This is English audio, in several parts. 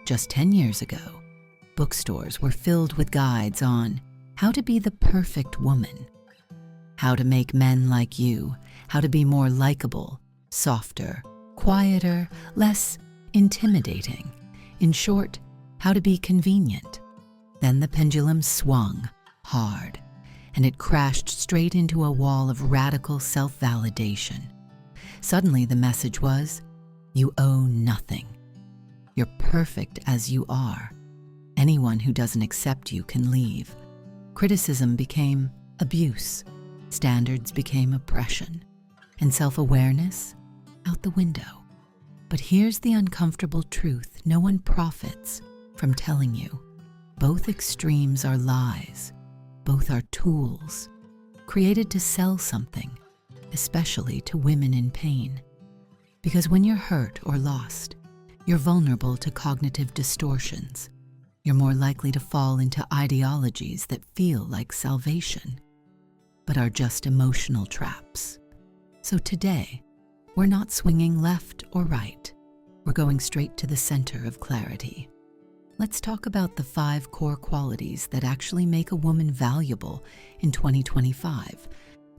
Just 10 years ago, bookstores were filled with guides on how to be the perfect woman, how to make men like you, how to be more likable, softer, quieter, less intimidating. In short, how to be convenient. Then the pendulum swung hard, and it crashed straight into a wall of radical self-validation. Suddenly the message was, you owe nothing. You're perfect as you are. Anyone who doesn't accept you can leave. Criticism became abuse. Standards became oppression. And self-awareness out the window. But here's the uncomfortable truth no one profits from telling you. Both extremes are lies. Both are tools, created to sell something, especially to women in pain. Because when you're hurt or lost, you're vulnerable to cognitive distortions. You're more likely to fall into ideologies that feel like salvation, but are just emotional traps. So today, we're not swinging left or right. We're going straight to the center of clarity. Let's talk about the 5 core qualities that actually make a woman valuable in 2025,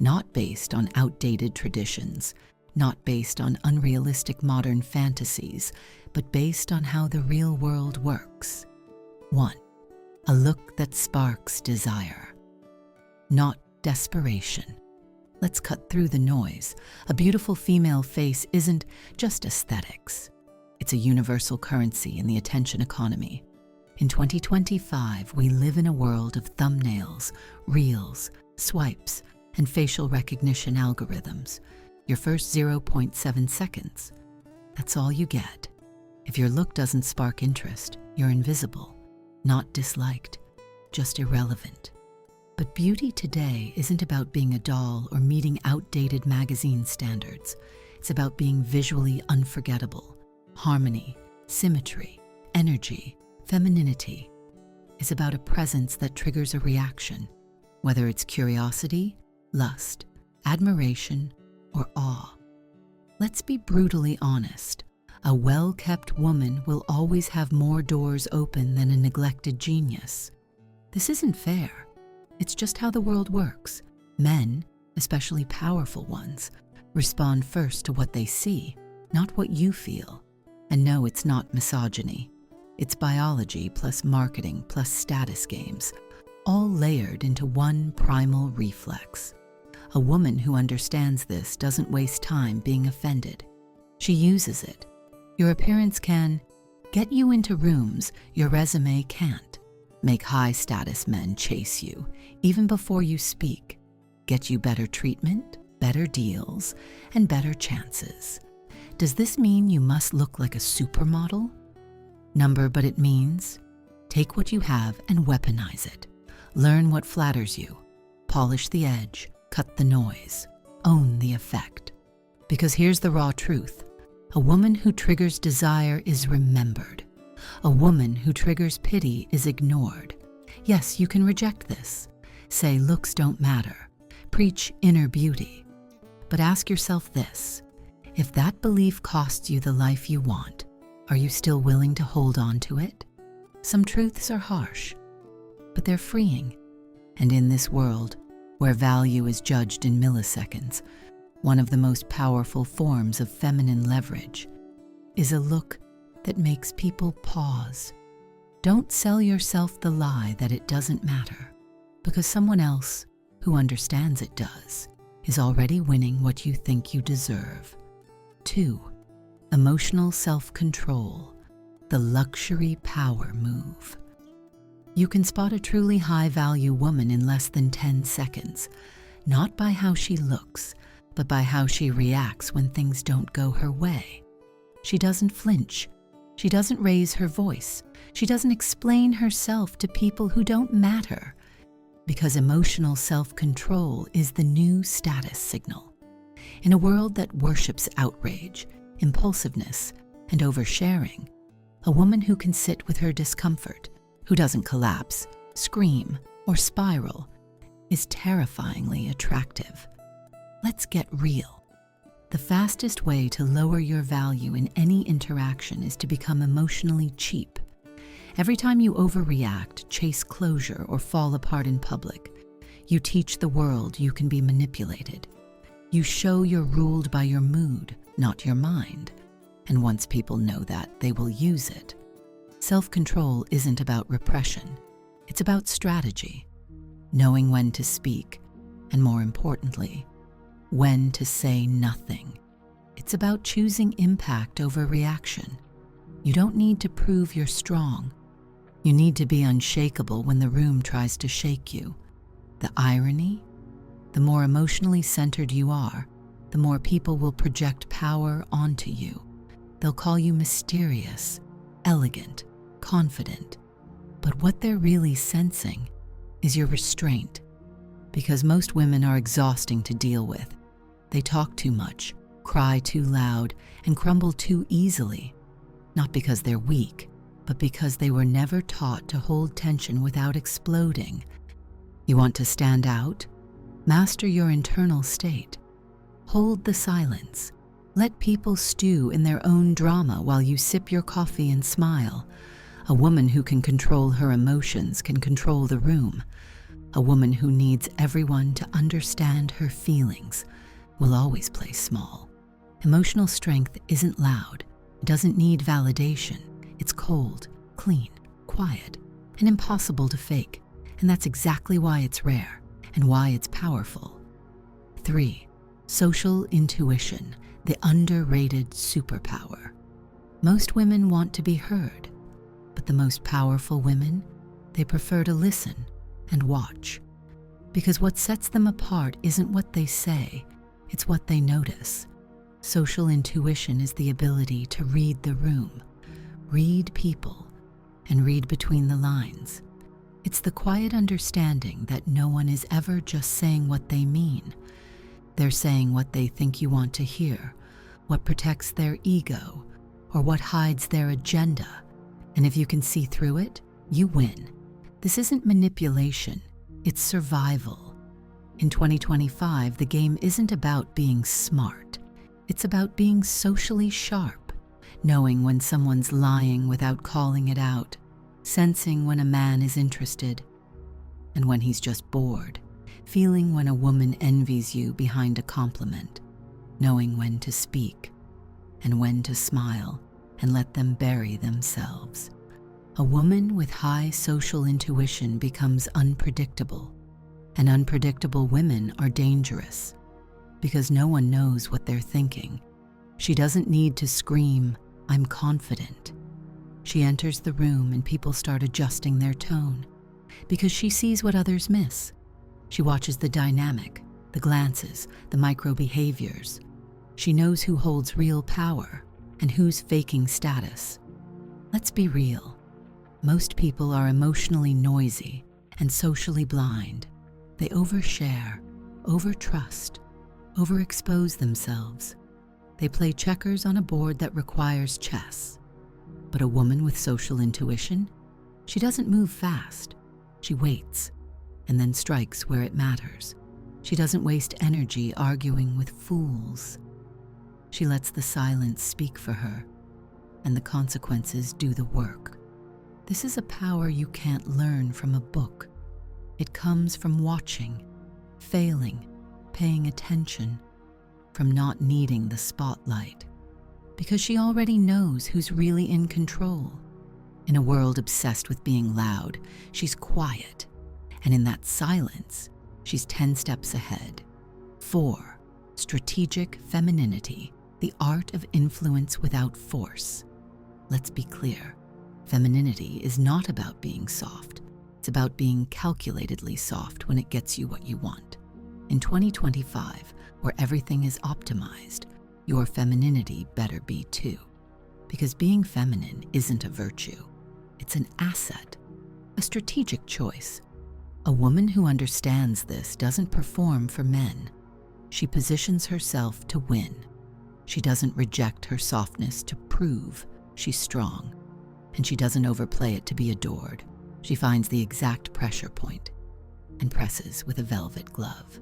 not based on outdated traditions, not based on unrealistic modern fantasies, but based on how the real world works. 1. A look that sparks desire, not desperation. Let's cut through the noise. A beautiful female face isn't just aesthetics. It's a universal currency in the attention economy. In 2025, we live in a world of thumbnails, reels, swipes, and facial recognition algorithms. Your first 0.7 seconds. That's all you get. If your look doesn't spark interest, you're invisible, not disliked, just irrelevant. But beauty today isn't about being a doll or meeting outdated magazine standards. It's about being visually unforgettable. Harmony, symmetry, energy, femininity is about a presence that triggers a reaction, whether it's curiosity, lust, admiration, or awe. Let's be brutally honest. A well-kept woman will always have more doors open than a neglected genius. This isn't fair. It's just how the world works. Men, especially powerful ones, respond first to what they see, not what you feel. And no, it's not misogyny. It's biology plus marketing plus status games, all layered into one primal reflex. A woman who understands this doesn't waste time being offended. She uses it. Your appearance can get you into rooms your resume can't, make high-status men chase you, even before you speak, get you better treatment, better deals, and better chances. Does this mean you must look like a supermodel? But it means take what you have and weaponize it. Learn what flatters you. Polish the edge, cut the noise, own the effect. Because here's the raw truth. A woman who triggers desire is remembered. A woman who triggers pity is ignored. Yes, you can reject this. Say looks don't matter. Preach inner beauty. But ask yourself this. If that belief costs you the life you want, are you still willing to hold on to it? Some truths are harsh, but they're freeing. And in this world, where value is judged in milliseconds, one of the most powerful forms of feminine leverage is a look that makes people pause. Don't sell yourself the lie that it doesn't matter, because someone else, who understands it does, is already winning what you think you deserve. 2. Emotional self-control, the luxury power move. You can spot a truly high-value woman in less than 10 seconds, not by how she looks, but by how she reacts when things don't go her way. She doesn't flinch. She doesn't raise her voice. She doesn't explain herself to people who don't matter. Because emotional self-control is the new status signal. In a world that worships outrage, impulsiveness, and oversharing, a woman who can sit with her discomfort, who doesn't collapse, scream, or spiral, is terrifyingly attractive. Let's get real. The fastest way to lower your value in any interaction is to become emotionally cheap. Every time you overreact, chase closure, or fall apart in public, you teach the world you can be manipulated. You show you're ruled by your mood, not your mind. And once people know that, they will use it. Self-control isn't about repression. It's about strategy, knowing when to speak, and more importantly, when to say nothing. It's about choosing impact over reaction. You don't need to prove you're strong. You need to be unshakable when the room tries to shake you. The irony? The more emotionally centered you are, the more people will project power onto you. They'll call you mysterious, elegant, confident. But what they're really sensing is your restraint. Because most women are exhausting to deal with. They talk too much, cry too loud, and crumble too easily. Not because they're weak, but because they were never taught to hold tension without exploding. You want to stand out? Master your internal state. Hold the silence. Let people stew in their own drama while you sip your coffee and smile. A woman who can control her emotions can control the room. A woman who needs everyone to understand her feelings will always play small. Emotional strength isn't loud. It doesn't need validation. It's cold, clean, quiet, and impossible to fake. And that's exactly why it's rare and why it's powerful. 3. Social intuition, the underrated superpower. Most women want to be heard, but the most powerful women, they prefer to listen and watch. Because what sets them apart isn't what they say, it's what they notice. Social intuition is the ability to read the room, read people, and read between the lines. It's the quiet understanding that no one is ever just saying what they mean. They're saying what they think you want to hear, what protects their ego, or what hides their agenda. And if you can see through it, you win. This isn't manipulation, it's survival. In 2025, the game isn't about being smart. It's about being socially sharp, knowing when someone's lying without calling it out, sensing when a man is interested and when he's just bored, feeling when a woman envies you behind a compliment, knowing when to speak and when to smile and let them bury themselves. A woman with high social intuition becomes unpredictable, and unpredictable women are dangerous because no one knows what they're thinking. She doesn't need to scream, "I'm confident." She enters the room and people start adjusting their tone because she sees what others miss. She watches the dynamic, the glances, the micro behaviors. She knows who holds real power and who's faking status. Let's be real. Most people are emotionally noisy and socially blind. They overshare, overtrust, overexpose themselves. They play checkers on a board that requires chess. But a woman with social intuition, she doesn't move fast. She waits and then strikes where it matters. She doesn't waste energy arguing with fools. She lets the silence speak for her, and the consequences do the work. This is a power you can't learn from a book. It comes from watching, failing, paying attention, from not needing the spotlight. Because she already knows who's really in control. In a world obsessed with being loud, she's quiet. And in that silence, she's 10 steps ahead. 4. Strategic femininity, the art of influence without force. Let's be clear. Femininity is not about being soft. It's about being calculatedly soft when it gets you what you want. In 2025, where everything is optimized, your femininity better be too. Because being feminine isn't a virtue. It's an asset, a strategic choice. A woman who understands this doesn't perform for men. She positions herself to win. She doesn't reject her softness to prove she's strong. And she doesn't overplay it to be adored. She finds the exact pressure point and presses with a velvet glove.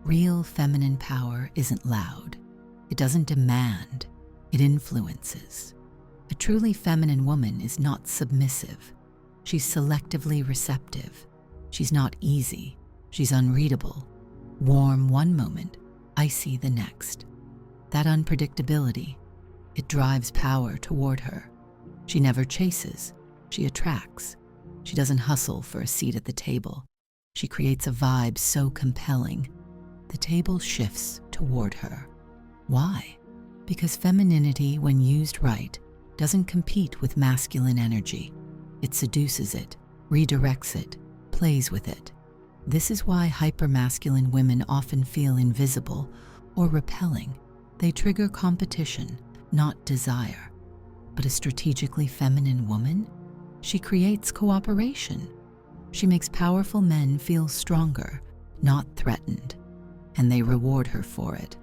Real feminine power isn't loud. It doesn't demand. It influences. A truly feminine woman is not submissive. She's selectively receptive. She's not easy. She's unreadable. Warm one moment, icy the next. That unpredictability, it drives power toward her. She never chases. She attracts. She doesn't hustle for a seat at the table. She creates a vibe so compelling, the table shifts toward her. Why? Because femininity, when used right, doesn't compete with masculine energy. It seduces it, redirects it, plays with it. This is why hypermasculine women often feel invisible or repelling. They trigger competition, not desire. But a strategically feminine woman? She creates cooperation. She makes powerful men feel stronger, not threatened, and they reward her for it.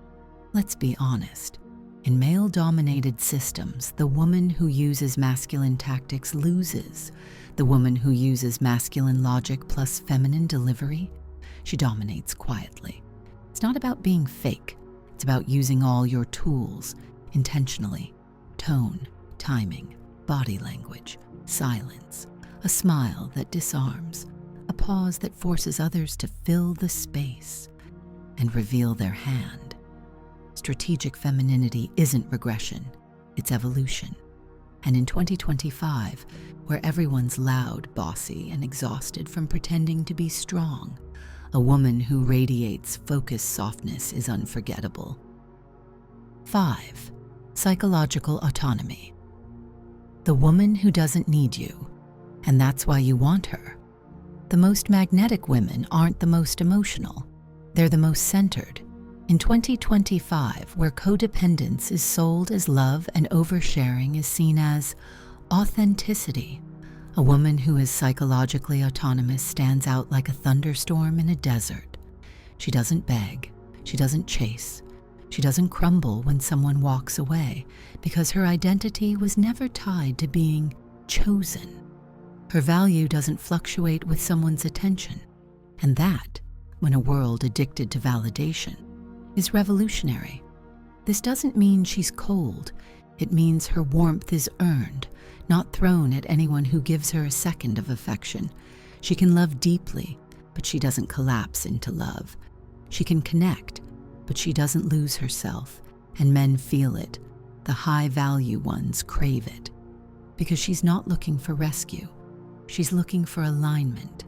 Let's be honest. In male-dominated systems, the woman who uses masculine tactics loses. The woman who uses masculine logic plus feminine delivery, she dominates quietly. It's not about being fake. It's about using all your tools intentionally. Tone, timing, body language, silence, a smile that disarms, a pause that forces others to fill the space and reveal their hand. Strategic femininity isn't regression, it's evolution. And in 2025, where everyone's loud, bossy, and exhausted from pretending to be strong, a woman who radiates focused softness is unforgettable. 5. Psychological autonomy. The woman who doesn't need you, and that's why you want her. The most magnetic women aren't the most emotional. They're the most centered. In 2025, where codependence is sold as love and oversharing is seen as authenticity, a woman who is psychologically autonomous stands out like a thunderstorm in a desert. She doesn't beg. She doesn't chase. She doesn't crumble when someone walks away because her identity was never tied to being chosen. Her value doesn't fluctuate with someone's attention. And that, when a world addicted to validation, is revolutionary. This doesn't mean she's cold. It means her warmth is earned, not thrown at anyone who gives her a second of affection. She can love deeply, but she doesn't collapse into love. She can connect, but she doesn't lose herself, and men feel it. The high-value ones crave it. Because she's not looking for rescue. She's looking for alignment.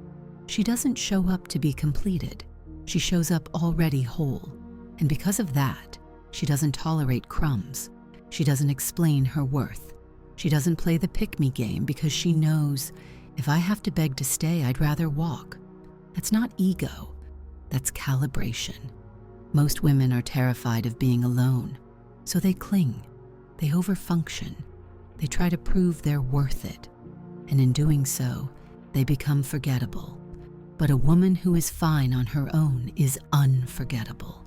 She doesn't show up to be completed. She shows up already whole. And because of that, she doesn't tolerate crumbs. She doesn't explain her worth. She doesn't play the pick-me game because she knows, if I have to beg to stay, I'd rather walk. That's not ego. That's calibration. Most women are terrified of being alone, so they cling. They overfunction. They try to prove they're worth it. And in doing so, they become forgettable. But a woman who is fine on her own is unforgettable.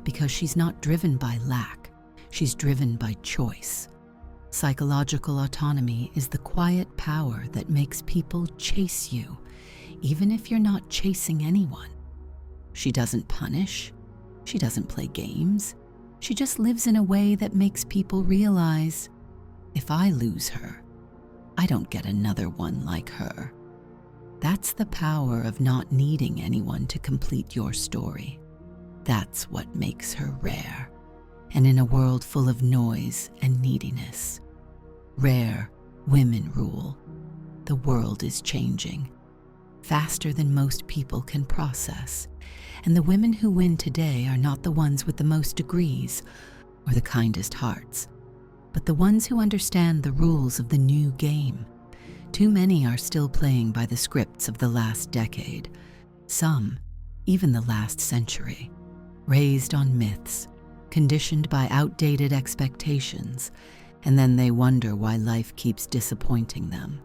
Because she's not driven by lack, she's driven by choice. Psychological autonomy is the quiet power that makes people chase you, even if you're not chasing anyone. She doesn't punish. She doesn't play games. She just lives in a way that makes people realize, if I lose her, I don't get another one like her. That's the power of not needing anyone to complete your story. That's what makes her rare. And in a world full of noise and neediness, rare women rule. The world is changing faster than most people can process. And the women who win today are not the ones with the most degrees or the kindest hearts, but the ones who understand the rules of the new game. Too many are still playing by the scripts of the last decade, some even the last century. Raised on myths, conditioned by outdated expectations, and then they wonder why life keeps disappointing them,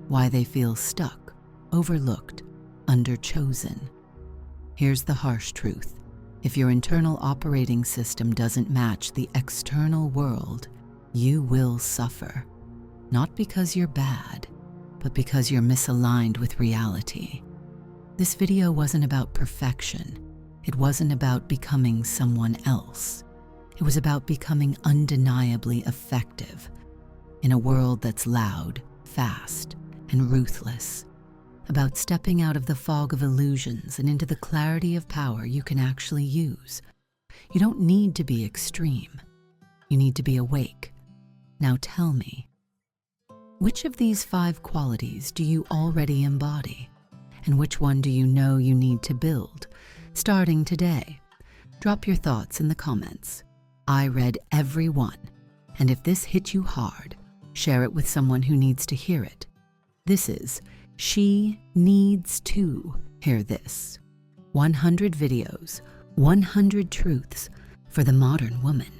why they feel stuck, overlooked, underchosen. Here's the harsh truth. If your internal operating system doesn't match the external world, you will suffer. Not because you're bad, but because you're misaligned with reality. This video wasn't about perfection. It wasn't about becoming someone else. It was about becoming undeniably effective in a world that's loud, fast, and ruthless, about stepping out of the fog of illusions and into the clarity of power you can actually use. You don't need to be extreme. You need to be awake. Now tell me, which of these 5 qualities do you already embody? And which one do you know you need to build, starting today? Drop your thoughts in the comments. I read every one, and if this hit you hard, share it with someone who needs to hear it. This is She Needs to Hear This. 100 videos, 100 truths for the modern woman.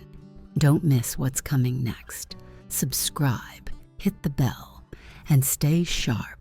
Don't miss what's coming next. Subscribe, hit the bell, and stay sharp.